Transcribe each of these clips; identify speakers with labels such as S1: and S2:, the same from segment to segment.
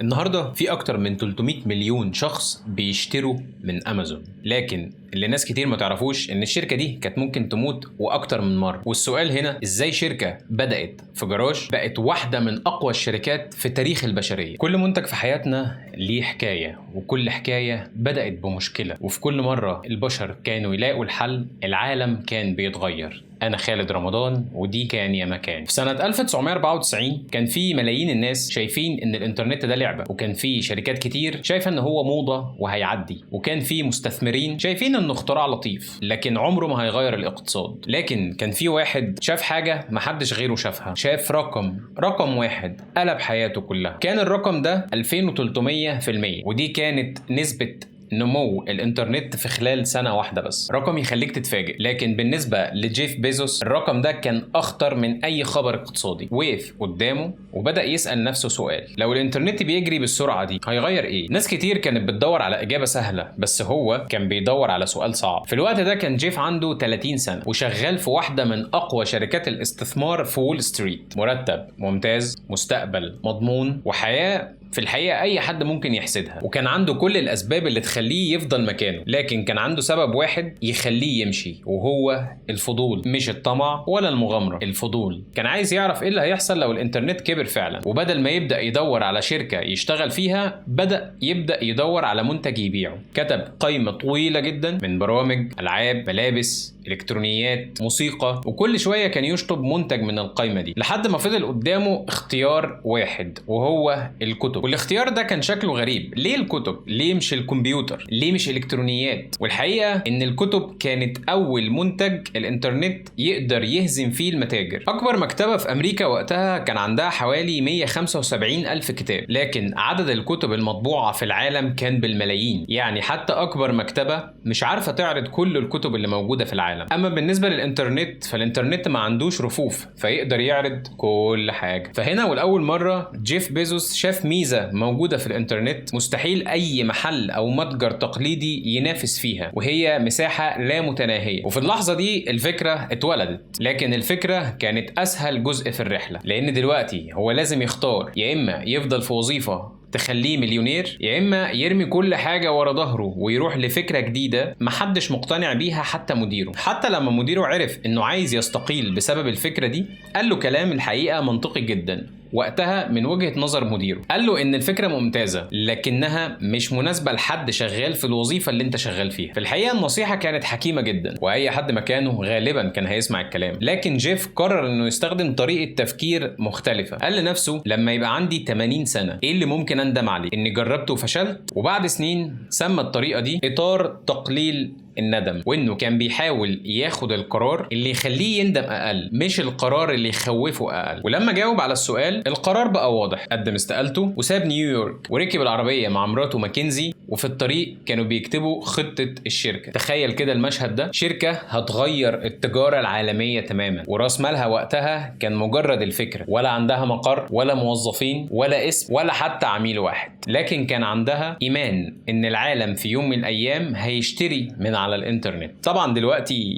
S1: النهارده في أكتر من 300 مليون شخص بيشتروا من أمازون، لكن اللي ناس كتير ما تعرفوش إن الشركة دي كانت ممكن تموت وأكتر من مرة. والسؤال هنا إزاي شركة بدأت في جراج بقت واحدة من أقوى الشركات في تاريخ البشرية. كل منتج في حياتنا ليه حكاية، وكل حكاية بدأت بمشكلة، وفي كل مرة البشر كانوا يلاقوا الحل العالم كان بيتغير. أنا خالد رمضان ودي كان يا مكان. في سنة 1994 كان في ملايين الناس شايفين إن الإنترنت ده لعبة، وكان في شركات كتير شايفة إن هو موضة وهيعدي، وكان في مستثمرين شايفين إنه اختراع لطيف لكن عمره ما هيغير الاقتصاد. لكن كان في واحد شاف حاجة محدش غيره شافها، شاف رقم واحد قلب حياته كلها. كان الرقم ده 2300%، ودي كانت نسبة نمو الانترنت في خلال سنة واحدة بس. رقم يخليك تتفاجئ، لكن بالنسبة لجيف بيزوس الرقم ده كان أخطر من أي خبر اقتصادي. وقف قدامه وبدأ يسأل نفسه سؤال: لو الانترنت بيجري بالسرعة دي هيغير إيه؟ ناس كتير كانت بتدور على إجابة سهلة، بس هو كان بيدور على سؤال صعب. في الوقت ده كان جيف عنده 30 سنة وشغال في واحدة من أقوى شركات الاستثمار في وول ستريت. مرتب ممتاز، مستقبل مضمون، وحياة في الحقيقة أي حد ممكن يحسدها. وكان عنده كل الأسباب اللي تخليه يفضل مكانه، لكن كان عنده سبب واحد يخليه يمشي، وهو الفضول. مش الطمع ولا المغامرة، الفضول. كان عايز يعرف إيه اللي هيحصل لو الإنترنت كبر فعلا. وبدل ما يبدأ يدور على شركة يشتغل فيها، يبدأ يدور على منتج يبيعه. كتب قائمة طويلة جدا من برامج، ألعاب، ملابس، إلكترونيات، موسيقى، وكل شوية كان يشطب منتج من القائمة دي لحد ما فضل قدامه اختيار واحد، وهو الكتب. والاختيار ده كان شكله غريب. ليه الكتب؟ ليه مش الكمبيوتر؟ ليه مش إلكترونيات؟ والحقيقة إن الكتب كانت أول منتج الإنترنت يقدر يهزم فيه المتاجر. أكبر مكتبة في أمريكا وقتها كان عندها حوالي 175 ألف كتاب، لكن عدد الكتب المطبوعة في العالم كان بالملايين. يعني حتى أكبر مكتبة مش عارفة تعرض كل الكتب اللي موجودة في العالم. اما بالنسبه للانترنت فالانترنت ما عندوش رفوف، فيقدر يعرض كل حاجه. فهنا والاول مره جيف بيزوس شاف ميزه موجوده في الانترنت مستحيل اي محل او متجر تقليدي ينافس فيها، وهي مساحه لا متناهيه. وفي اللحظه دي الفكره اتولدت، لكن الفكره كانت اسهل جزء في الرحله، لان دلوقتي هو لازم يختار: يا اما يفضل في وظيفه تخليه مليونير، يا اما يرمي كل حاجه ورا ظهره ويروح لفكره جديده محدش مقتنع بيها حتى مديره. حتى لما مديره عرف انه عايز يستقيل بسبب الفكره دي، قال له كلام الحقيقه منطقي جدا وقتها من وجهة نظر مديره. قال له ان الفكرة ممتازة لكنها مش مناسبة لحد شغال في الوظيفة اللي انت شغال فيها. في الحقيقة النصيحة كانت حكيمة جدا، واي حد مكانه غالبا كان هيسمع الكلام، لكن جيف قرر انه يستخدم طريقة تفكير مختلفة. قال لنفسه: لما يبقى عندي 80 سنة ايه اللي ممكن اندم عليه؟ اني جربته وفشلت. وبعد سنين سمى الطريقة دي اطار تقليل الندم، وانه كان بيحاول ياخد القرار اللي يخليه يندم اقل، مش القرار اللي يخوفه اقل. ولما جاوب على السؤال القرار بقى واضح. قدم استقالته وساب نيويورك وركب العربية مع مراته ماكنزي، وفي الطريق كانوا بيكتبوا خطة الشركة. تخيل كده المشهد ده، شركة هتغير التجارة العالمية تماما، وراس مالها وقتها كان مجرد الفكرة. ولا عندها مقر ولا موظفين ولا اسم ولا حتى عميل واحد، لكن كان عندها إيمان إن العالم في يوم من الأيام هيشتري من على الإنترنت. طبعا دلوقتي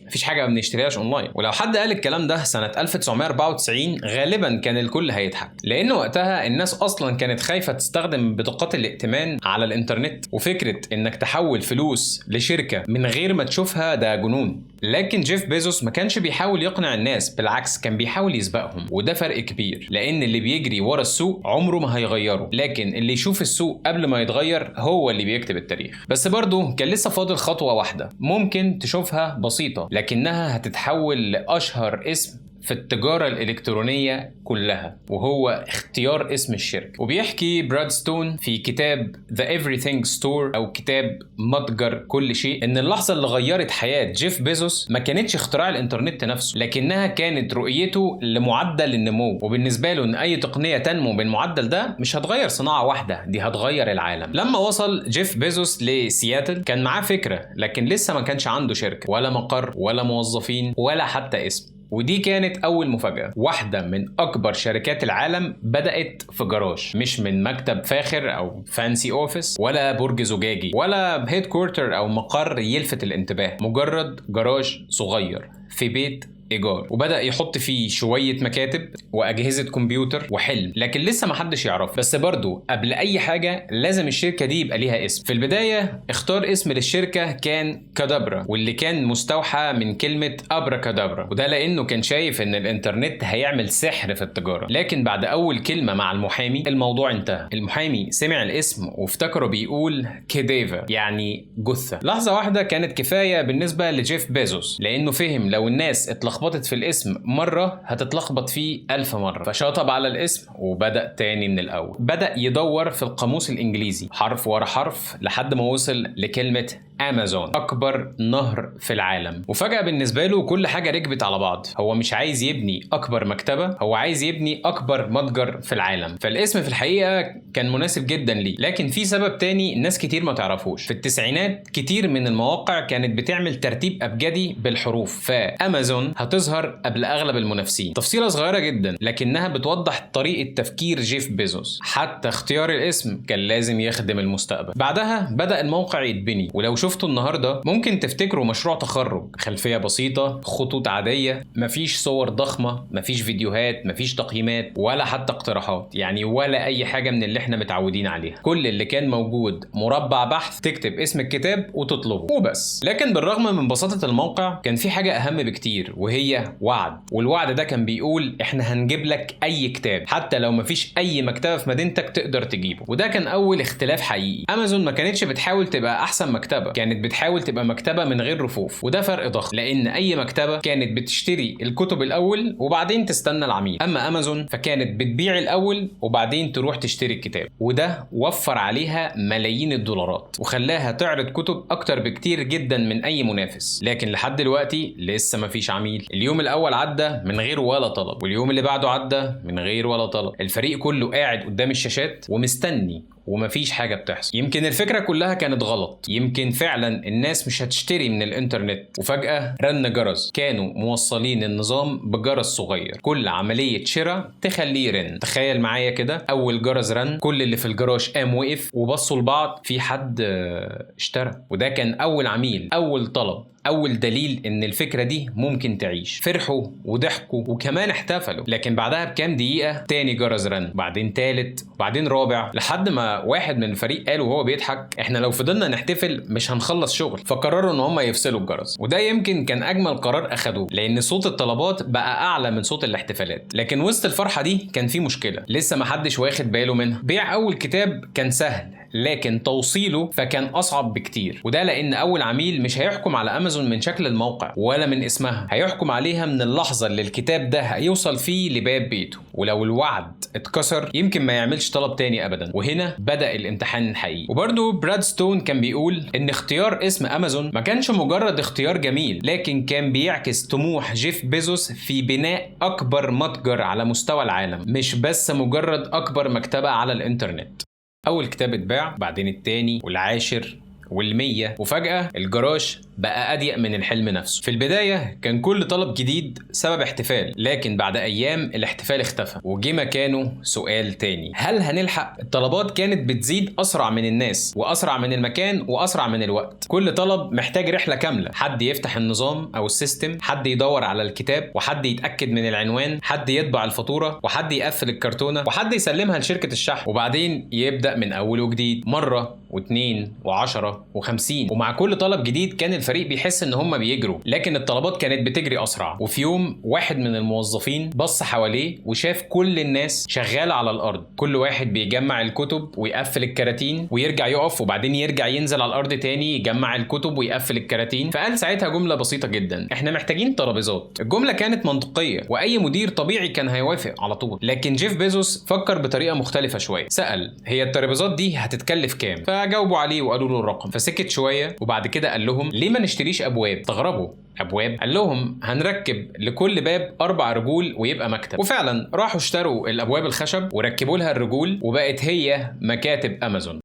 S1: مفيش حاجة ما بنشتريهاش اونلاين، ولو حد قال الكلام ده سنة 1994 غالبا كان الكل هيضحك، لأن وقتها الناس أصلا كانت خايفة تستخدم بطاقات الائتمان على الإنترنت، وفكرة إنك تحول فلوس لشركة من غير ما تشوفها ده جنون. لكن جيف بيزوس ما كانش بيحاول يقنع الناس، بالعكس كان بيحاول يسبقهم، وده فرق كبير، لأن اللي بيجري ورا السوق عمره ما هيغيره، لكن اللي يشوف السوق قبل ما يتغير هو اللي بيكتب التاريخ. بس برضه كان لسه فاضل خطوة واحدة ممكن تشوفها بسيطة، لكنها هتتحول لأشهر اسم في التجارة الإلكترونية كلها، وهو اختيار اسم الشركة. وبيحكي براد ستون في كتاب The Everything Store أو كتاب متجر كل شيء إن اللحظة اللي غيرت حياة جيف بيزوس ما كانتش اختراع الإنترنت نفسه، لكنها كانت رؤيته لمعدل النمو. وبالنسبة له إن أي تقنية تنمو بالمعدل ده مش هتغير صناعة واحدة، دي هتغير العالم. لما وصل جيف بيزوس لسياتل كان معاه فكرة، لكن لسه ما كانش عنده شركة ولا مقر ولا موظفين ولا حتى اسم. ودي كانت أول مفاجأة. واحدة من أكبر شركات العالم بدأت في جراج، مش من مكتب فاخر أو فانسي أوفيس ولا برج زجاجي ولا هيد كورتر أو مقر يلفت الانتباه، مجرد جراج صغير في بيت ايجار، وبدأ يحط فيه شوية مكاتب واجهزة كمبيوتر وحلم، لكن لسه محدش يعرف. بس برضو قبل اي حاجة لازم الشركة دي يبقى ليها اسم. في البداية اختار اسم للشركة كان كادابرا، واللي كان مستوحى من كلمة ابرا كادابرا، وده لانه كان شايف ان الانترنت هيعمل سحر في التجارة. لكن بعد اول كلمة مع المحامي الموضوع انتهى. المحامي سمع الاسم وافتكره بيقول كيديفا يعني جثة. لحظة واحدة كانت كفاية بالنسبة لجيف بيزوس، لانه فهم لو الناس اتلخبطت في الاسم مرة هتتلخبط فيه 1000 مرة، فشطب على الاسم وبدأ تاني من الأول. بدأ يدور في القاموس الإنجليزي حرف ورا حرف لحد ما وصل لكلمة أمازون، أكبر نهر في العالم. وفجأة بالنسبة له كل حاجة ركبت على بعض. هو مش عايز يبني أكبر مكتبة، هو عايز يبني أكبر متجر في العالم. فالاسم في الحقيقة كان مناسب جدا ليه، لكن في سبب تاني ناس كتير ما تعرفوش. في التسعينات كتير من المواقع كانت بتعمل ترتيب أبجدي بالحروف، فأمازون هتظهر قبل أغلب المنافسين. تفصيلة صغيرة جدا لكنها بتوضح طريقة تفكير جيف بيزوس. حتى اختيار الاسم كان لازم يخدم المستقبل. بعدها بدأ الموقع يتبني، ولو شفته النهارده ممكن تفتكروا مشروع تخرج، خلفيه بسيطه، خطوط عاديه، مفيش صور ضخمه، مفيش فيديوهات، مفيش تقييمات، ولا حتى اقتراحات، يعني ولا اي حاجه من اللي احنا متعودين عليها. كل اللي كان موجود مربع بحث، تكتب اسم الكتاب وتطلبه وبس. لكن بالرغم من بساطه الموقع كان في حاجه اهم بكتير، وهي وعد. والوعد ده كان بيقول احنا هنجيب لك اي كتاب، حتى لو مفيش اي مكتبه في مدينتك تقدر تجيبه. وده كان اول اختلاف حقيقي. امازون ما كانتش بتحاول تبقى احسن مكتبه، كانت بتحاول تبقى مكتبة من غير رفوف. وده فرق ضخم، لأن أي مكتبة كانت بتشتري الكتب الأول وبعدين تستنى العميل، أما أمازون فكانت بتبيع الأول وبعدين تروح تشتري الكتاب. وده وفر عليها ملايين الدولارات وخلاها تعرض كتب أكتر بكتير جدا من أي منافس. لكن لحد دلوقتي لسه مفيش عميل. اليوم الأول عدى من غير ولا طلب، واليوم اللي بعده عدى من غير ولا طلب. الفريق كله قاعد قدام الشاشات ومستني ومفيش حاجة بتحصل. يمكن الفكرة كلها كانت غلط، يمكن فعلا الناس مش هتشتري من الانترنت. وفجأة رن جرس، كانوا موصلين النظام بجرس صغير، كل عملية شراء تخليه يرن. تخيل معايا كده، أول جرس رن كل اللي في الجراج قام وقف وبصوا لبعض، في حد اشترى. وده كان أول عميل، أول طلب، أول دليل إن الفكرة دي ممكن تعيش. فرحوا وضحكوا وكمان احتفلوا. لكن بعدها بكام دقيقة تاني جرس رن، بعدين تالت، بعدين رابع، لحد ما واحد من الفريق قال وهو بيضحك احنا لو فضلنا نحتفل مش هنخلص شغل. فقرروا ان هم يفصلوا الجرس. وده يمكن كان أجمل قرار أخدوه، لأن صوت الطلبات بقى أعلى من صوت الاحتفالات. لكن وسط الفرحة دي كان في مشكلة لسه محدش واخد باله منها. بيع أول كتاب كان سهل، لكن توصيله فكان أصعب بكتير. وده لأن أول عميل مش هيحكم على أمازون من شكل الموقع ولا من اسمها، هيحكم عليها من اللحظة اللي الكتاب ده هيوصل فيه لباب بيته. ولو الوعد اتكسر يمكن ما يعملش طلب تاني أبدا. وهنا بدأ الامتحان الحقيقي. وبرضه براد ستون كان بيقول إن اختيار اسم أمازون ما كانش مجرد اختيار جميل، لكن كان بيعكس طموح جيف بيزوس في بناء أكبر متجر على مستوى العالم، مش بس مجرد أكبر مكتبة على الإنترنت. أول كتاب اتباع، بعدين التاني والعاشر وال100، وفجأة الجراج بقى أضيق من الحلم نفسه. في البداية كان كل طلب جديد سبب احتفال، لكن بعد أيام الاحتفال اختفى وجه مكانه سؤال تاني: هل هنلحق؟ الطلبات كانت بتزيد أسرع من الناس وأسرع من المكان وأسرع من الوقت. كل طلب محتاج رحلة كاملة، حد يفتح النظام أو السيستم، حد يدور على الكتاب، وحد يتأكد من العنوان، حد يطبع الفاتورة، وحد يقفل الكرتونة، وحد يسلمها لشركة الشحن. وبعدين يبدأ من أول وجديد، مرة واثنين و10 و50. ومع كل طلب جديد كان الفريق بيحس ان هم بيجروا، لكن الطلبات كانت بتجري اسرع. وفي يوم واحد من الموظفين بص حواليه وشاف كل الناس شغاله على الارض، كل واحد بيجمع الكتب ويقفل الكراتين ويرجع يقف، وبعدين يرجع ينزل على الارض تاني يجمع الكتب ويقفل الكراتين. فقال ساعتها جمله بسيطه جدا: احنا محتاجين ترابيزات. الجمله كانت منطقيه واي مدير طبيعي كان هيوافق على طول، لكن جيف بيزوس فكر بطريقه مختلفه شويه. سأل: هي الترابيزات دي هتتكلف كام؟ فجاوبوا عليه وقالوا له الرقم. فسكت شويه وبعد كده قال لهم: ليه ما نشتريش ابواب؟ استغربوا: ابواب؟ قال لهم: هنركب لكل باب 4 رجول ويبقى مكتب. وفعلا راحوا اشتروا الابواب الخشب وركبوا لها الرجول، وبقت هي مكاتب امازون.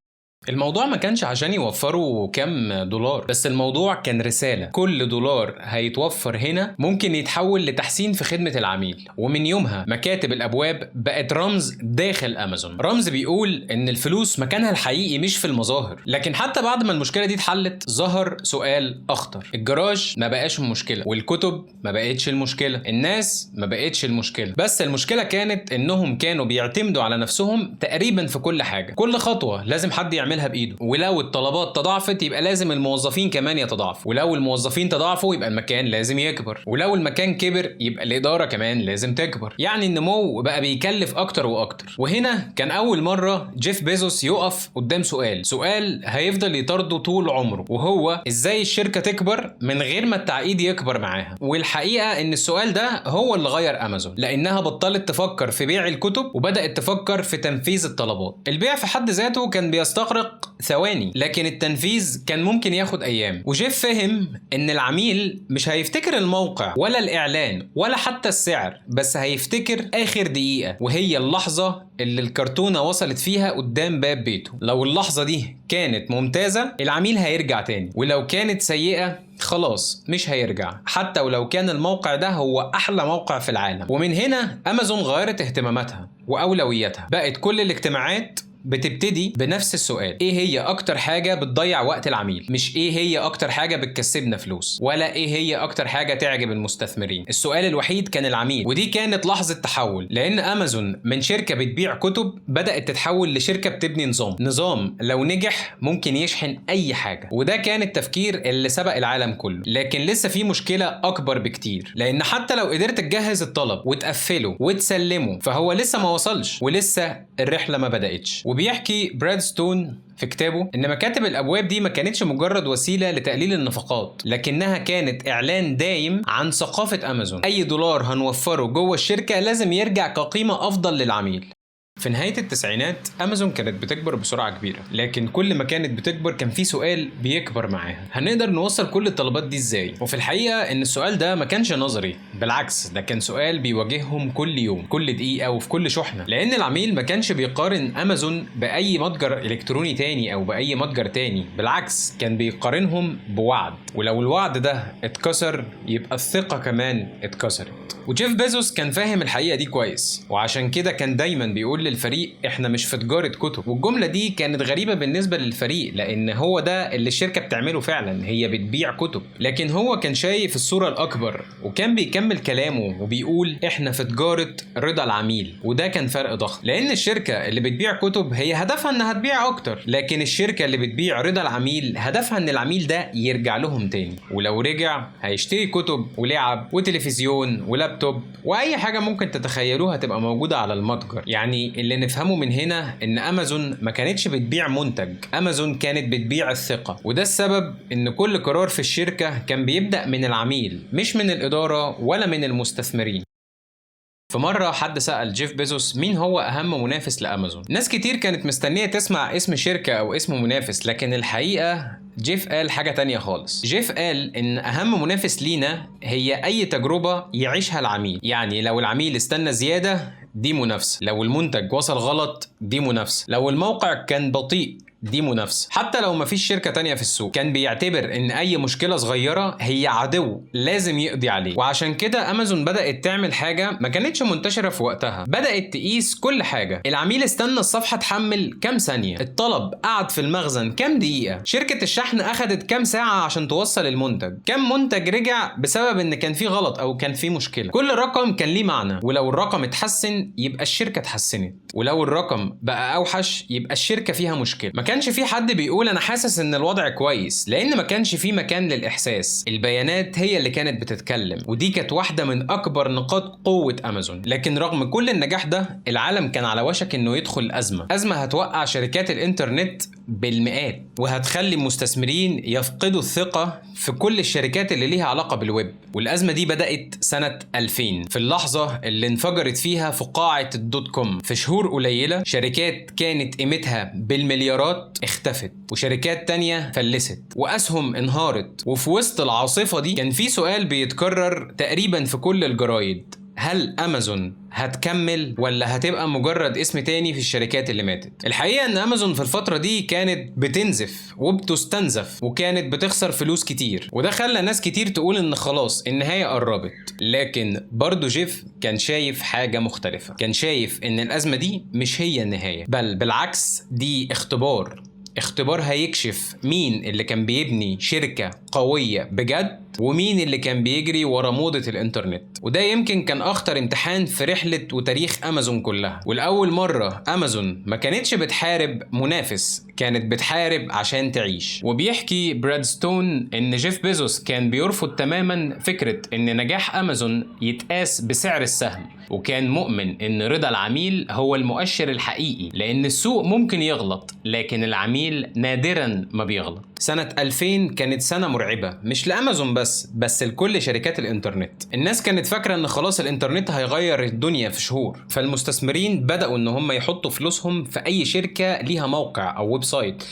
S1: الموضوع ما كانش عشان يوفروا كام دولار، بس الموضوع كان رسالة. كل دولار هيتوفر هنا ممكن يتحول لتحسين في خدمة العميل. ومن يومها مكاتب الأبواب بقت رمز داخل أمازون، رمز بيقول إن الفلوس مكانها الحقيقي مش في المظاهر. لكن حتى بعد ما المشكلة دي اتحلت ظهر سؤال أخطر. الجراج ما بقاش المشكلة، والكتب ما بقتش المشكلة، الناس ما بقتش المشكلة، بس المشكلة كانت إنهم كانوا بيعتمدوا على نفسهم تقريبا في كل حاجة. كل خطوة لازم حد يعملها بايده، ولو الطلبات تضاعفت يبقى لازم الموظفين كمان يتضاعفوا، ولو الموظفين تضاعفوا يبقى المكان لازم يكبر، ولو المكان كبر يبقى الاداره كمان لازم تكبر. يعني النمو بقى بيكلف اكتر واكتر. وهنا كان اول مره جيف بيزوس يقف قدام سؤال هيفضل يطارده طول عمره، وهو ازاي الشركه تكبر من غير ما التعقيد يكبر معاها. والحقيقه ان السؤال ده هو اللي غير امازون، لانها بطلت تفكر في بيع الكتب وبدات تفكر في تنفيذ الطلبات. البيع في حد ذاته كان بيستغرق ثواني، لكن التنفيذ كان ممكن ياخد ايام. وجيف فهم ان العميل مش هيفتكر الموقع ولا الاعلان ولا حتى السعر، بس هيفتكر اخر دقيقة، وهي اللحظة اللي الكرتونة وصلت فيها قدام باب بيته. لو اللحظة دي كانت ممتازة العميل هيرجع تاني، ولو كانت سيئة خلاص مش هيرجع، حتى ولو كان الموقع ده هو احلى موقع في العالم. ومن هنا امازون غيرت اهتماماتها واولوياتها. بقت كل الاجتماعات بتبتدي بنفس السؤال: ايه هي اكتر حاجة بتضيع وقت العميل؟ مش ايه هي اكتر حاجة بتكسبنا فلوس، ولا ايه هي اكتر حاجة تعجب المستثمرين. السؤال الوحيد كان العميل. ودي كانت لحظة تحول، لان امازون من شركة بتبيع كتب بدأت تتحول لشركة بتبني نظام لو نجح ممكن يشحن اي حاجة. وده كان التفكير اللي سبق العالم كله. لكن لسه في مشكلة اكبر بكتير، لان حتى لو قدرت تجهز الطلب وتقفله وتسلمه فهو لسه ما وصلش، ولسه الرحلة ما بدأتش. وبيحكي براد ستون في كتابه إن مكاتب الأبواب دي ما كانتش مجرد وسيلة لتقليل النفقات، لكنها كانت إعلان دايم عن ثقافة أمازون. أي دولار هنوفره جوه الشركة لازم يرجع كقيمة أفضل للعميل. في نهاية التسعينات أمازون كانت بتكبر بسرعة كبيرة، لكن كل ما كانت بتكبر كان في سؤال بيكبر معاها: هنقدر نوصل كل الطلبات دي إزاي؟ وفي الحقيقة إن السؤال ده ما كانش نظري، بالعكس ده كان سؤال بيواجههم كل يوم، كل دقيقة، وفي كل شحنة. لأن العميل ما كانش بيقارن أمازون بأي متجر إلكتروني تاني أو بأي متجر تاني، بالعكس كان بيقارنهم بوعد، ولو الوعد ده اتكسر يبقى الثقة كمان اتكسرت. وجيف بيزوس كان فاهم الحقيقة دي كويس، وعشان كده كان دايما بيقول للفريق: احنا مش في تجارة كتب. والجملة دي كانت غريبة بالنسبة للفريق، لان هو ده اللي الشركة بتعمله فعلا، هي بتبيع كتب. لكن هو كان شايف الصورة الاكبر، وكان بيكمل كلامه وبيقول: احنا في تجارة رضا العميل. وده كان فرق ضخم، لان الشركة اللي بتبيع كتب هي هدفها انها تبيع اكتر، لكن الشركة اللي بتبيع رضا العميل هدفها ان العميل ده يرجع لهم تاني، ولو رجع هيشتري كتب ولعب وتلفزيون ولابتوب واي حاجة ممكن تتخيلوها تبقى موجودة على المتجر. يعني اللي نفهمه من هنا ان امازون ما كانتش بتبيع منتج، امازون كانت بتبيع الثقة. وده السبب ان كل قرار في الشركة كان بيبدأ من العميل، مش من الإدارة ولا من المستثمرين. في مرة حد سأل جيف بيزوس مين هو أهم منافس لأمازون. ناس كتير كانت مستنية تسمع اسم شركة أو اسم منافس، لكن الحقيقة جيف قال حاجة تانية خالص. جيف قال إن أهم منافس لينا هي أي تجربة يعيشها العميل. يعني لو العميل استنى زيادة دي منافسة، لو المنتج وصل غلط دي منافسة، لو الموقع كان بطيء دي منافسة، حتى لو مفيش شركة تانية في السوق. كان بيعتبر ان اي مشكلة صغيرة هي عدو لازم يقضي عليه. وعشان كده امازون بدأت تعمل حاجة ما كانتش منتشرة في وقتها، بدأت تقيس كل حاجة. العميل استنى الصفحة تحمل كام ثانية، الطلب قعد في المخزن كام دقيقة، شركة الشحن اخدت كام ساعة عشان توصل المنتج، كام منتج رجع بسبب ان كان فيه غلط او كان فيه مشكلة. كل رقم كان ليه معنى، ولو الرقم اتحسن يبقى الشركة اتحسنت، ولو الرقم بقى اوحش يبقى الشركة فيها مشكلة. ما كانش في حد بيقول انا حاسس ان الوضع كويس، لان ما كانش في مكان للاحساس. البيانات هي اللي كانت بتتكلم، ودي كانت واحدة من اكبر نقاط قوة امازون. لكن رغم كل النجاح ده العالم كان على وشك انه يدخل ازمة هتوقع شركات الانترنت بالمئات، وهتخلي المستثمرين يفقدوا الثقة في كل الشركات اللي ليها علاقة بالويب. والازمة دي بدأت سنة 2000، في اللحظة اللي انفجرت فيها فقاعة الدوت كوم. في شهور قليلة شركات كانت قيمتها بالمليارات اختفت، وشركات تانية فلست، واسهم انهارت. وفي وسط العاصفة دي كان في سؤال بيتكرر تقريبا في كل الجرايد: هل امازون هتكمل ولا هتبقى مجرد اسم تاني في الشركات اللي ماتت؟ الحقيقة ان امازون في الفترة دي كانت بتنزف وبتستنزف وكانت بتخسر فلوس كتير، وده خلى ناس كتير تقول ان خلاص النهاية قربت. لكن برضو جيف كان شايف حاجة مختلفة، كان شايف ان الازمة دي مش هي النهاية، بل بالعكس دي اختبار هيكشف مين اللي كان بيبني شركة قوية بجد ومين اللي كان بيجري ورا موضة الانترنت. وده يمكن كان اخطر امتحان في رحلة وتاريخ امازون كلها. والأول مرة امازون ما كانتش بتحارب منافس، كانت بتحارب عشان تعيش. وبيحكي براد ستون ان جيف بيزوس كان بيرفض تماما فكرة ان نجاح امازون يتقاس بسعر السهم، وكان مؤمن ان رضا العميل هو المؤشر الحقيقي، لان السوق ممكن يغلط لكن العميل نادرا ما بيغلط. سنة 2000 كانت سنة مرعبة، مش لأمازون بس لكل شركات الانترنت. الناس كانت فاكرة ان خلاص الانترنت هيغير الدنيا في شهور، فالمستثمرين بدأوا ان هم يحطوا فلوسهم في اي شركة ليها موقع او ويب سايت،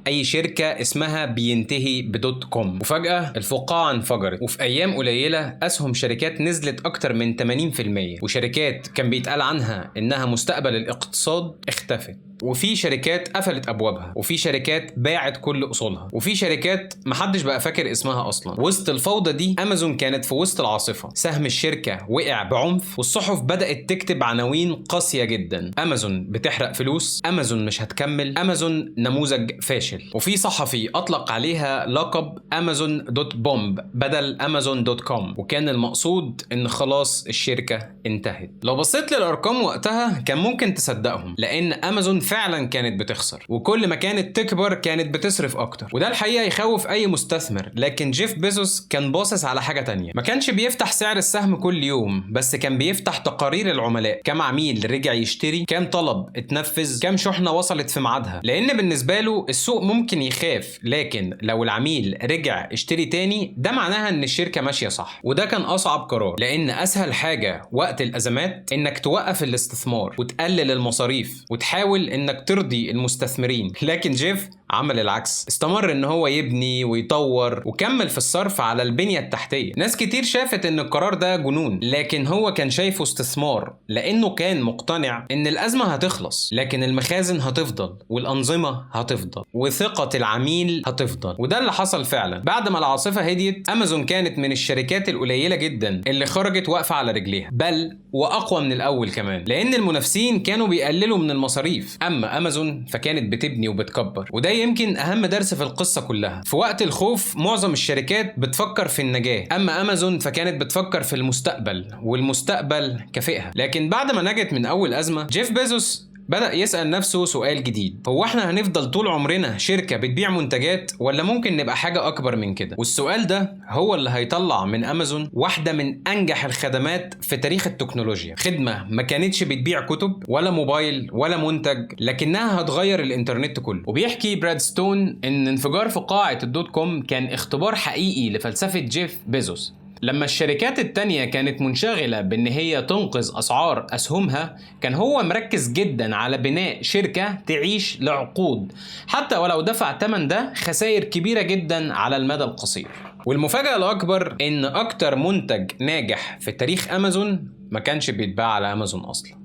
S1: اي شركة اسمها بينتهي بدوت كوم. وفجأة الفقاعة انفجرت، وفي ايام قليلة اسهم شركات نزلت اكتر من 80%، وشركات كان بيتقال عنها انها مستقبل الاقتصاد اختفت، وفي شركات قفلت ابوابها، وفي شركات باعت كل اصولها، وفي شركات محدش بقى فاكر اسمها اصلا. وسط الفوضى دي امازون كانت في وسط العاصفة، سهم الشركة وقع بعنف، والصحف بدأت تكتب عناوين قاسية جدا: امازون بتحرق فلوس، امازون مش هتكمل، امازون نموذج فاشل. وفي صحفي اطلق عليها لقب امازون دوت بومب بدل امازون دوت كوم، وكان المقصود ان خلاص الشركة انتهت. لو بصيت للارقام وقتها كان ممكن تصدقهم، لان امازون فعلا كانت بتخسر، وكل ما كانت تكبر كانت بتصرف اكتر، وده الحقيقه يخوف اي مستثمر. لكن جيف بيزوس كان باصص على حاجه تانية، ما كانش بيفتح سعر السهم كل يوم بس، كان بيفتح تقارير العملاء، كم عميل رجع يشتري، كم طلب اتنفذ، كم شحنه وصلت في ميعادها. لان بالنسبه له السوق ممكن يخاف، لكن لو العميل رجع اشتري تاني ده معناها ان الشركه ماشيه صح. وده كان اصعب قرار، لان اسهل حاجه وقت الازمات انك توقف الاستثمار وتقلل المصاريف وتحاول انك ترضي المستثمرين. لكن جيف عمل العكس، استمر ان هو يبني ويطور وكمل في الصرف على البنية التحتية. ناس كتير شافت ان القرار ده جنون، لكن هو كان شايفه استثمار، لانه كان مقتنع ان الازمة هتخلص لكن المخازن هتفضل والانظمة هتفضل وثقة العميل هتفضل. وده اللي حصل فعلا. بعد ما العاصفة هديت امازون كانت من الشركات القليلة جدا اللي خرجت واقفة على رجليها، بل واقوى من الاول كمان، لان المنافسين كانوا بيقللوا من المصاريف، اما امازون فكانت بتبني وبتكبر. وده يمكن اهم درس في القصة كلها. في وقت الخوف معظم الشركات بتفكر في النجاة، اما امازون فكانت بتفكر في المستقبل، والمستقبل كافئها. لكن بعد ما نجت من اول ازمة جيف بيزوس بدأ يسأل نفسه سؤال جديد: هو احنا هنفضل طول عمرنا شركة بتبيع منتجات ولا ممكن نبقى حاجة اكبر من كده؟ والسؤال ده هو اللي هيطلع من امازون واحدة من انجح الخدمات في تاريخ التكنولوجيا، خدمة ما كانتش بتبيع كتب ولا موبايل ولا منتج، لكنها هتغير الانترنت كله. وبيحكي براد ستون ان انفجار فقاعة الدوت كوم كان اختبار حقيقي لفلسفة جيف بيزوس. لما الشركات التانية كانت منشغلة بان هي تنقذ اسعار اسهمها، كان هو مركز جدا على بناء شركة تعيش لعقود، حتى ولو دفع تمن ده خسائر كبيرة جدا على المدى القصير. والمفاجأة الاكبر ان اكتر منتج ناجح في تاريخ امازون ما كانش بيتباع على امازون اصلا.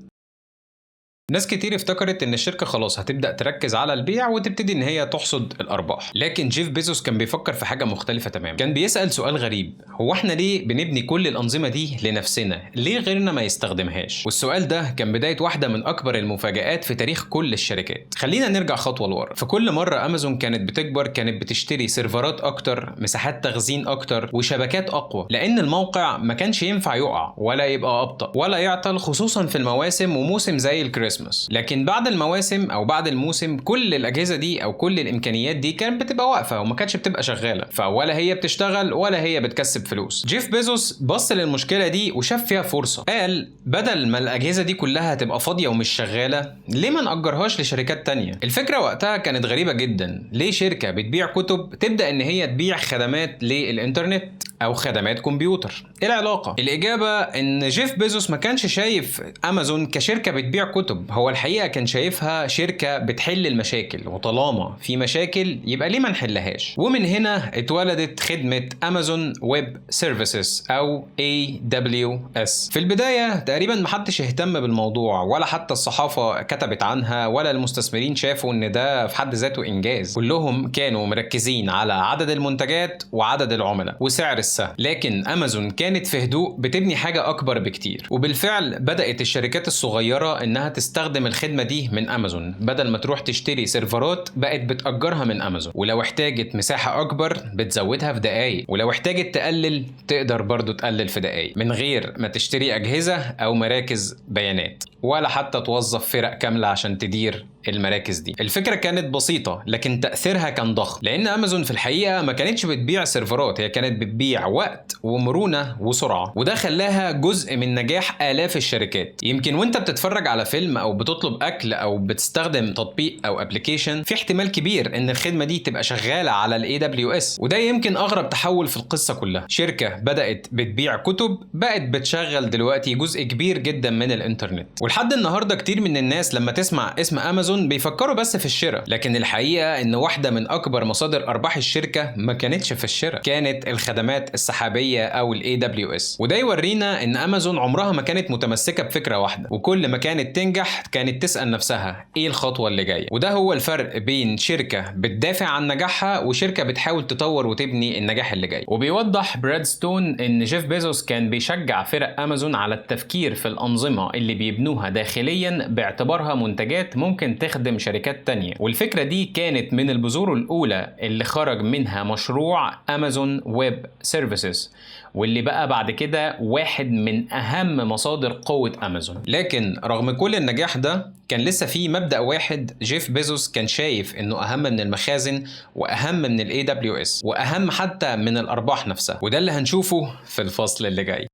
S1: ناس كتير افتكرت ان الشركة خلاص هتبدأ تركز على البيع وتبتدي ان هي تحصد الارباح، لكن جيف بيزوس كان بيفكر في حاجة مختلفة تماما. كان بيسأل سؤال غريب: هو احنا ليه بنبني كل الانظمة دي لنفسنا؟ ليه غيرنا ما يستخدمهاش؟ والسؤال ده كان بداية واحدة من اكبر المفاجآت في تاريخ كل الشركات. خلينا نرجع خطوة لورا. في كل مرة امازون كانت بتكبر كانت بتشتري سيرفرات اكتر، مساحات تخزين اكتر، وشبكات اقوى، لان الموقع ما كانش ينفع يقع ولا يبقى ابطأ ولا يعطل، خصوصا في المواسم وموسم زي الكريسماس. لكن بعد المواسم او بعد الموسم كل الاجهزه دي او كل الامكانيات دي كانت بتبقى واقفه وما كانتش بتبقى شغاله، فولا هي بتشتغل ولا هي بتكسب فلوس. جيف بيزوس بص للمشكله دي وشاف فيها فرصه، قال بدل ما الاجهزه دي كلها تبقى فاضيه ومش شغاله ليه ما نأجرهاش لشركات تانية؟ الفكره وقتها كانت غريبه جدا، ليه شركه بتبيع كتب تبدا ان هي تبيع خدمات للانترنت؟ او خدمات كمبيوتر. ايه العلاقه؟ الاجابه ان جيف بيزوس ما كانش شايف امازون كشركه بتبيع كتب، هو الحقيقه كان شايفها شركه بتحل المشاكل، وطالما في مشاكل يبقى ليه ما نحلهاش. ومن هنا اتولدت خدمه امازون ويب سيرفيسز او AWS. في البدايه تقريبا محدش اهتم بالموضوع، ولا حتى الصحافه كتبت عنها، ولا المستثمرين شافوا ان ده في حد ذاته انجاز. كلهم كانوا مركزين على عدد المنتجات وعدد العملاء وسعر السهم. لكن امازون كانت في هدوء بتبني حاجه اكبر بكتير، وبالفعل بدات الشركات الصغيره انها تستخدم الخدمه دي من امازون. بدل ما تروح تشتري سيرفرات بقت بتأجرها من امازون، ولو احتاجت مساحه اكبر بتزودها في دقايق، ولو احتاجت تقلل تقدر برضو تقلل في دقايق من غير ما تشتري اجهزه او مراكز بيانات، ولا حتى توظف فرق كامله عشان تدير المراكز دي. الفكره كانت بسيطه لكن تاثيرها كان ضخم، لان امازون في الحقيقه ما كانتش بتبيع سيرفرات، هي كانت بتبيع وقت ومرونه وسرعه، وده خلاها جزء من نجاح آلاف الشركات. يمكن وانت بتتفرج على فيلم او بتطلب اكل او بتستخدم تطبيق او ابلكيشن، في احتمال كبير ان الخدمه دي تبقى شغاله على ال AWS، وده يمكن اغرب تحول في القصه كلها. شركه بدات بتبيع كتب بقت بتشغل دلوقتي جزء كبير جدا من الانترنت. ولحد النهارده كتير من الناس لما تسمع اسم امازون بيفكروا بس في الشراء، لكن الحقيقه ان واحده من اكبر مصادر ارباح الشركه ما كانتش في الشراء، كانت الخدمات السحابيه او ال AWS. وده يورينا ان امازون عمرها ما كانت متمسكه بفكره واحده، وكل ما كانت تنجح كانت تسال نفسها ايه الخطوه اللي جايه. وده هو الفرق بين شركه بتدافع عن نجاحها وشركه بتحاول تطور وتبني النجاح اللي جاي. وبيوضح براد ستون ان جيف بيزوس كان بيشجع فرق امازون على التفكير في الانظمه اللي بيبنوها داخليا باعتبارها منتجات ممكن تخدم شركات تانية، والفكرة دي كانت من البذور الأولى اللي خرج منها مشروع أمازون ويب سيرفيسز، واللي بقى بعد كده واحد من أهم مصادر قوة أمازون. لكن رغم كل النجاح ده كان لسه في مبدأ واحد جيف بيزوس كان شايف إنه أهم من المخازن وأهم من ال AWS وأهم حتى من الأرباح نفسها، وده اللي هنشوفه في الفصل اللي جاي.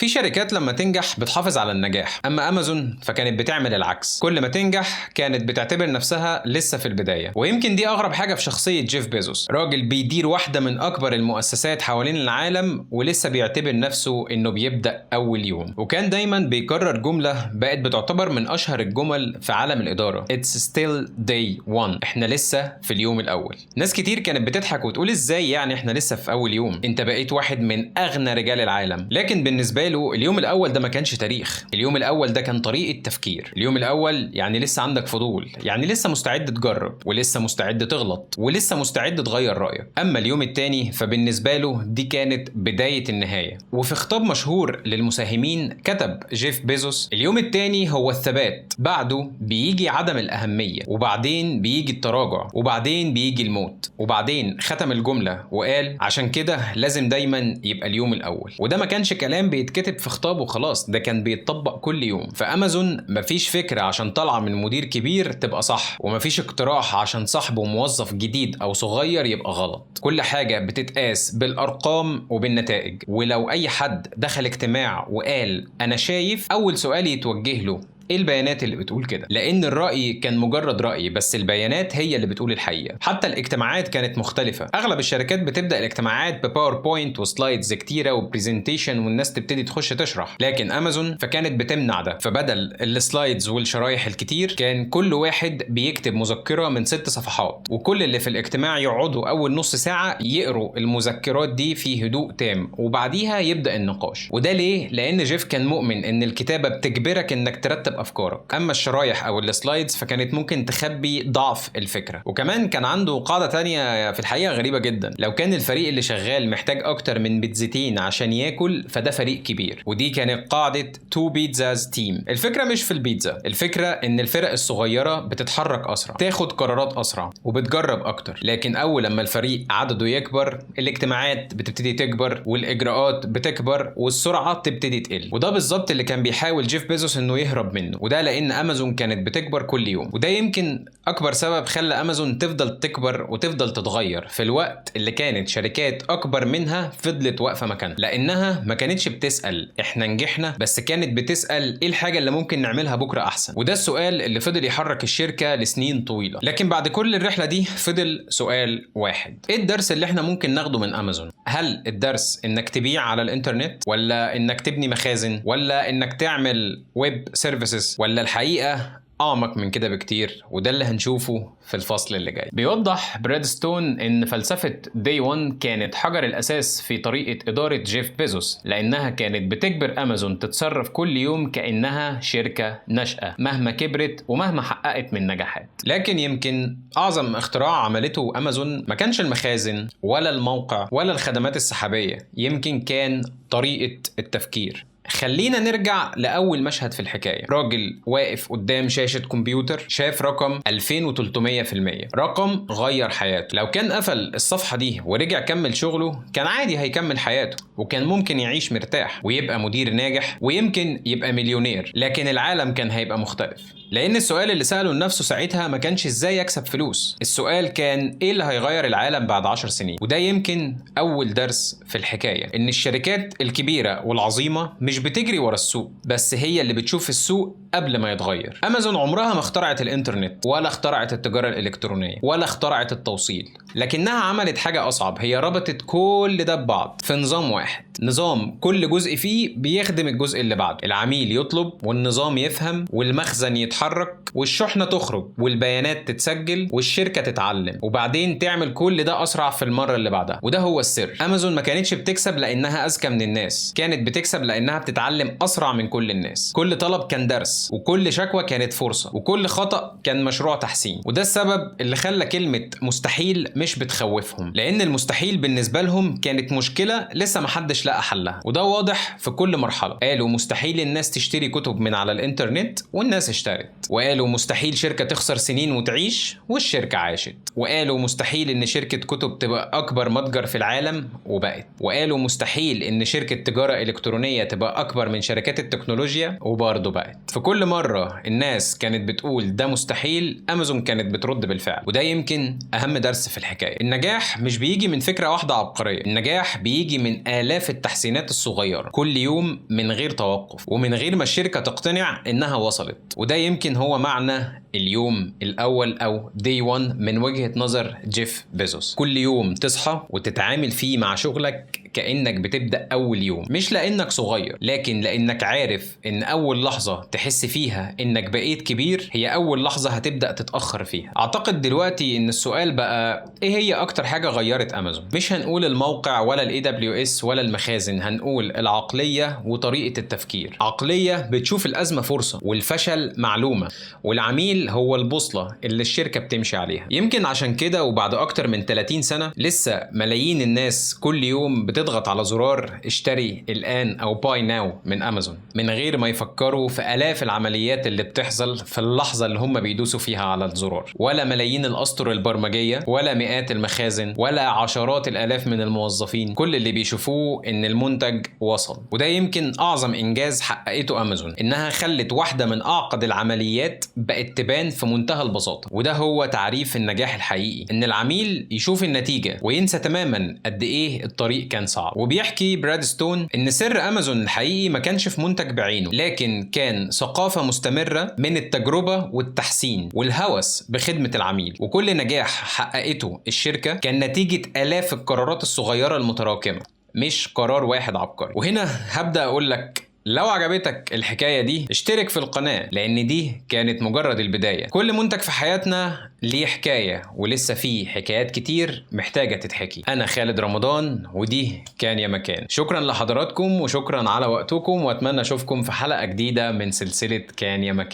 S1: في شركات لما تنجح بتحافظ على النجاح، اما امازون فكانت بتعمل العكس، كل ما تنجح كانت بتعتبر نفسها لسه في البدايه. ويمكن دي اغرب حاجه في شخصيه جيف بيزوس، راجل بيدير واحده من اكبر المؤسسات حوالين العالم ولسه بيعتبر نفسه انه بيبدا اول يوم. وكان دايما بيكرر جمله بقت بتعتبر من اشهر الجمل في عالم الاداره: It's still day one، احنا لسه في اليوم الاول. ناس كتير كانت بتضحك وتقول ازاي يعني احنا لسه في اول يوم، انت بقيت واحد من اغنى رجال العالم. لكن بالنسبه له اليوم الاول ده ما كانش تاريخ، اليوم الاول ده كان طريقه تفكير. اليوم الاول يعني لسه عندك فضول، يعني لسه مستعد تجرب ولسه مستعد تغلط ولسه مستعد تغير رايك. اما اليوم التاني فبالنسبه له دي كانت بدايه النهايه. وفي خطاب مشهور للمساهمين كتب جيف بيزوس: اليوم التاني هو الثبات، بعده بيجي عدم الاهميه، وبعدين بيجي التراجع، وبعدين بيجي الموت. وبعدين ختم الجمله وقال: عشان كده لازم دايما يبقى اليوم الاول. وده ما كانش كلام بيتكتب في خطاب وخلاص، ده كان بيتطبق كل يوم. في امازون مفيش فكره عشان طالعه من مدير كبير تبقى صح، ومفيش اقتراح عشان صاحبه موظف جديد او صغير يبقى غلط. كل حاجه بتتقاس بالارقام وبالنتائج. ولو اي حد دخل اجتماع وقال انا شايف، اول سؤال يتوجه له: ايه البيانات اللي بتقول كده؟ لان الرأي كان مجرد رأي، بس البيانات هي اللي بتقول الحقيقة. حتى الاجتماعات كانت مختلفة، اغلب الشركات بتبدأ الاجتماعات بباوربوينت وسلايدز كتيرة وبرزنتيشن والناس تبتدي تخش تشرح. لكن امازون فكانت بتمنع ده، فبدل السلايدز والشرايح الكتير كان كل واحد بيكتب مذكرة من 6 صفحات، وكل اللي في الاجتماع يقعدوا اول نص ساعة يقروا المذكرات دي في هدوء تام، وبعديها يبدأ النقاش. وده ليه؟ لان جيف كان مؤمن ان الكتابة بتجبرك انك ترتب افكارك، اما الشرايح او السلايدز فكانت ممكن تخبي ضعف الفكره. وكمان كان عنده قاعده تانية في الحقيقه غريبه جدا: لو كان الفريق اللي شغال محتاج اكتر من بيتزتين عشان ياكل فده فريق كبير. ودي كانت قاعده 2 pizzas تيم. الفكره مش في البيتزا، الفكره ان الفرق الصغيره بتتحرك اسرع، تاخد قرارات اسرع، وبتجرب اكتر. لكن اول لما الفريق عدده يكبر الاجتماعات بتبتدي تكبر والاجراءات بتكبر والسرعه تبتدي تقل. وده بالظبط اللي كان بيحاول جيف بيزوس انه يهرب منه. منه، وده لان امازون كانت بتكبر كل يوم. وده يمكن اكبر سبب خلى امازون تفضل تكبر وتفضل تتغير في الوقت اللي كانت شركات اكبر منها فضلت واقفه مكانها، لانها ما كانتش بتسال احنا نجحنا، بس كانت بتسال ايه الحاجه اللي ممكن نعملها بكره احسن. وده السؤال اللي فضل يحرك الشركه لسنين طويله. لكن بعد كل الرحله دي فضل سؤال واحد: ايه الدرس اللي احنا ممكن ناخده من امازون؟ هل الدرس انك تبيع على الانترنت، ولا انك تبني مخازن، ولا انك تعمل ويب سيرفيسز، ولا الحقيقه أعمق من كده بكتير؟ وده اللي هنشوفه في الفصل اللي جاي. بيوضح براد ستون إن فلسفة داي 1 كانت حجر الأساس في طريقة إدارة جيف بيزوس، لأنها كانت بتجبر أمازون تتصرف كل يوم كأنها شركة ناشئة مهما كبرت ومهما حققت من نجاحات. لكن يمكن أعظم اختراع عملته أمازون ما كانش المخازن ولا الموقع ولا الخدمات السحابية، يمكن كان طريقة التفكير. خلينا نرجع لأول مشهد في الحكاية. راجل واقف قدام شاشة كمبيوتر شاف رقم 2300%، رقم غير حياته. لو كان قفل الصفحة دي ورجع كمل شغله كان عادي هيكمل حياته، وكان ممكن يعيش مرتاح ويبقى مدير ناجح ويمكن يبقى مليونير، لكن العالم كان هيبقى مختلف. لأن السؤال اللي سأله لنفسه ساعتها ما كانش إزاي يكسب فلوس، السؤال كان إيه اللي هيغير العالم بعد 10 سنين. وده يمكن أول درس في الحكاية، إن الشركات الكبيرة والعظيمة مش بتجري ورا السوق، بس هي اللي بتشوف السوق قبل ما يتغير. أمازون عمرها ما اخترعت الإنترنت، ولا اخترعت التجارة الإلكترونية، ولا اخترعت التوصيل، لكنها عملت حاجة أصعب: هي ربطت كل ده ببعض في نظام واحد، نظام كل جزء فيه بيخدم الجزء اللي بعده. العميل يطلب، والنظام يفهم، والمخزن يتحرك، والشحنة تخرج، والبيانات تتسجل، والشركة تتعلم، وبعدين تعمل كل ده أسرع في المرة اللي بعدها. وده هو السر. أمازون ما كانتش بتكسب لأنها أذكى من الناس، كانت بتكسب لأنها بتتعلم أسرع من كل الناس. كل طلب كان درس، وكل شكوى كانت فرصة، وكل خطأ كان مشروع تحسين. وده السبب اللي خلى كلمة مستحيل مش بتخوفهم، لأن المستحيل بالنسبة لهم كانت مشكلة لسه محدش لقى حلها. وده واضح في كل مرحلة. قالوا مستحيل الناس تشتري كتب من على الإنترنت، والناس اشترت. وقالوا مستحيل شركة تخسر سنين وتعيش، والشركة عاشت. وقالوا مستحيل إن شركة كتب تبقى أكبر متجر في العالم، وبقت. وقالوا مستحيل إن شركة تجارة إلكترونية تبقى أكبر من شركات التكنولوجيا، وبرضه بقت. في كل مرة الناس كانت بتقول ده مستحيل، أمازون كانت بترد بالفعل. وده يمكن أهم درس في الحكاية. النجاح مش بيجي من فكرة واحدة عبقرية، النجاح بيجي من آلاف التحسينات الصغيرة كل يوم من غير توقف، ومن غير ما الشركة تقتنع إنها وصلت. وده يمكن هو معنى اليوم الأول أو Day 1 من وجهة نظر جيف بيزوس. كل يوم تصحى وتتعامل فيه مع شغلك كأنك بتبدأ أول يوم، مش لأنك صغير، لكن لأنك عارف إن أول لحظة تحس فيها إنك بقيت كبير هي أول لحظة هتبدأ تتأخر فيها. أعتقد دلوقتي إن السؤال بقى إيه هي أكتر حاجة غيرت أمازون؟ مش هنقول الموقع ولا ال AWS ولا المخازن، هنقول العقلية وطريقة التفكير. عقلية بتشوف الأزمة فرصة، والفشل معلومة، والعميل هو البوصلة اللي الشركة بتمشي عليها. يمكن عشان كده وبعد أكتر من 30 سنة لسه ملايين الناس كل يوم بتضغط على زرار اشتري الآن أو باي ناو من أمازون، من غير ما يفكروا في آلاف العمليات اللي بتحصل في اللحظة اللي هم بيدوسوا فيها على الزرار، ولا ملايين الأسطر البرمجية، ولا مئات المخازن، ولا عشرات الآلاف من الموظفين. كل اللي بيشوفوه إن المنتج وصل. وده يمكن أعظم إنجاز حققته أمازون، إنها خلت واحدة من أعقد العمليات بقت تبان في منتهى البساطة. وده هو تعريف النجاح الحقيقي، إن العميل يشوف النتيجة وينسى تماما قد إيه الطريق كان صعب. وبيحكي براد ستون إن سر أمازون الحقيقي ما كانش في منتج بعينه، لكن كان ثقافة مستمرة من التجربة والتحسين والهوس بخدمة العميل. وكل نجاح حققته الشركة كان نتيجة آلاف القرارات الصغيرة المتراكمة، مش قرار واحد عبقري. وهنا هبدأ أقول لك لو عجبتك الحكاية دي اشترك في القناة، لأن دي كانت مجرد البداية. كل منتج في حياتنا ليه حكاية، ولسه فيه حكايات كتير محتاجة تتحكي. أنا خالد رمضان، ودي كان يا مكان. شكرا لحضراتكم وشكرا على وقتكم، وأتمنى أشوفكم في حلقة جديدة من سلسلة كان يا مكان.